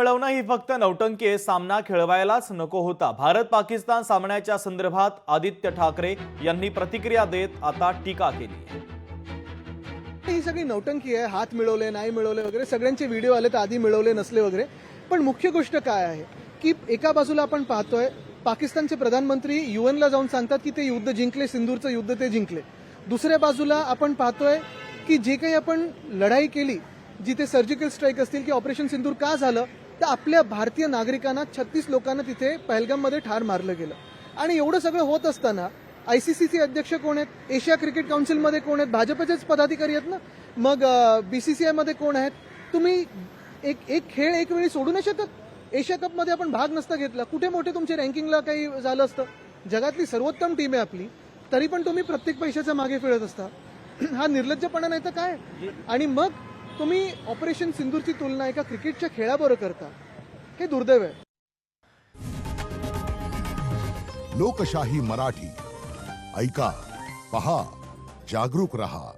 मिळवणं ही फक्त नौटंकी आहे, सामना खेळवायलाच नको होता। भारत पाकिस्तान सामन्याच्या संदर्भात आदित्य ठाकरे यांनी प्रतिक्रिया देत आता टीका केली। ही सगळी नौटंकी आहे, हात मिळवले नाही मिळवले वगैरे सगळ्यांचे व्हिडिओ आले तर आधी मिळवले नसले वगैरे। पण मुख्य गोष्ट काय आहे की एका बाजूला आपण पाहतोय पाकिस्तानचे प्रधानमंत्री यूएनला जाऊन सांगतात की ते युद्ध जिंकले, सिंदूरचं युद्ध ते जिंकले। दुसऱ्या बाजूला आपण पाहतोय की जे काही आपण लढाई केली, जिथे सर्जिकल स्ट्राईक असतील की ऑपरेशन सिंदूर का झालं, तर आपल्या भारतीय नागरिकांना 36 लोकांना तिथे पहलगाममध्ये ठार मारलं गेलं। आणि एवढं सगळं होत असताना आयसीसीचे अध्यक्ष कोण आहेत, एशिया क्रिकेट काउन्सिलमध्ये कोण आहेत, भाजपचेच पदाधिकारी आहेत ना, मग बीसीसीआय मध्ये कोण आहेत। तुम्ही एक खेळ एक वेळी सोडू नाही शकत। एशिया कपमध्ये आपण भाग नसता घेतला, कुठे मोठे तुमचे रँकिंगला काही झालं असतं। जगातली सर्वोत्तम टीम आहे आपली, तरी पण तुम्ही प्रत्येक पैशाच्या मागे फिरत असता। हा निर्लज्जपणा नाही तर काय। आणि मग तुम्ही ऑपरेशन सिंदूरची तुलना एका क्रिकेटच्या खेळाबरोबर करता, हे दुर्दैव आहे। लोकशाही मराठी ऐका, पहा, जागरूक रहा।